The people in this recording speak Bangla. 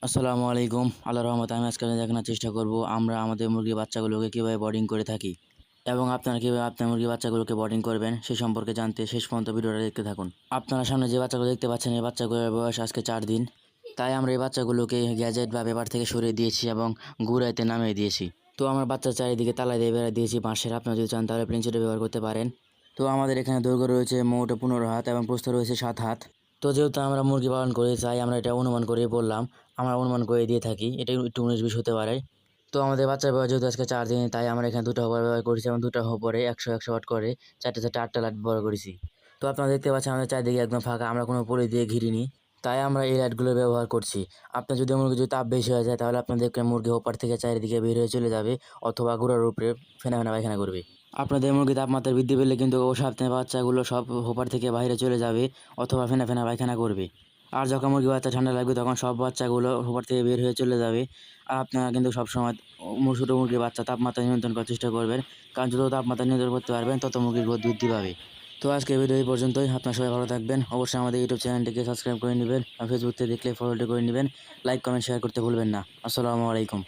আসসালামু আলাইকুম। আল্লাহর রহমতে আমি আজকে আপনাদের দেখানোর চেষ্টা করব আমরা আমাদের মুরগির বাচ্চাগুলোকে কীভাবে বোর্ডিং করে থাকি এবং আপনারা কীভাবে আপনার মুরগির বাচ্চাগুলোকে বোর্ডিং করবেন সে সম্পর্কে জানতে শেষ পর্যন্ত ভিডিওটা দেখতে থাকুন। আপনারা সামনে যে বাচ্চাগুলো দেখতে পাচ্ছেন এই বাচ্চাগুলোর বয়স আজকে 4 দিন। তাই আমরা এই বাচ্চাগুলোকে গ্যাজেট বা পেপার থেকে সরিয়ে দিয়েছি এবং গুঁড়াইতে নামিয়ে দিয়েছি। তো আমার বাচ্চার চারিদিকে তালা দিয়ে বেড়া দিয়েছি বাঁশের। আপনারা যদি চান তাহলে প্রিন্সেটও ব্যবহার করতে পারেন। তো আমাদের এখানে দৈর্ঘ্য রয়েছে মোট 15 হাত এবং প্রস্থ রয়েছে 7 হাত। তো যেহেতু আমরা মুরগি পালন করি চাই আমরা এটা অনুমান করে বললাম, আমরা অনুমান করে দিয়ে থাকি, এটা একটু 19-20 হতে পারে। তো আমাদের বাচ্চার বয়স যেহেতু আজকে 4 দিন তাই আমরা এখানে 2টা হবার ব্যবহার করেছি এবং 2টা হপরে 100 ওয়াট করে 8টা লাইট ব্যবহার করেছি। তো আপনারা দেখতে পাচ্ছেন আমাদের চারদিকে একদম ফাঁকা, আমরা কোনো পলি দিয়ে ঘিরিনি, তাই আমরা এই লাইটগুলো ব্যবহার করছি। আপনার যদি মুরগি যদি তাপ বেশি হয়ে যায় তাহলে আপনার দেখবেন মুরগি ওপার থেকে চারিদিকে বের হয়ে চলে যাবে অথবা গুঁড়ার উপরে ফেনা ফেনা পায়খানা করবে। আপনাদের মুরগি তাপমাত্রা বৃদ্ধি পেলে কিন্তু ও সাথে বাচ্চাগুলো সব হোপার থেকে বাইরে চলে যাবে অথবা ফেনা ফেনা পায়খানা করবে। আর যখন মুরগি বাচ্চা ঠান্ডা লাগবে তখন সব বাচ্চাগুলো হোপার থেকে বের হয়ে চলে যাবে। আর আপনারা কিন্তু সবসময় ছোটো মুরগির বাচ্চা তাপমাত্রা নিয়ন্ত্রণ করার চেষ্টা করবেন, কারণ যত তাপমাত্রা নিয়ন্ত্রণ করতে পারবেন তত মুরগির গ্রোথ বৃদ্ধি পাবে। তো আজকে ভিডিও এই পর্যন্তই। আপনারা সবাই ভালো থাকবেন। অবশ্যই আমাদের ইউটিউব চ্যানেলটিকে সাবস্ক্রাইব করে নেবেন আর ফেসবুক থেকে দেখলে ফলোটি করে নেবেন। লাইক কমেন্ট শেয়ার করতে ভুলবেন না। আসসালামু আলাইকুম।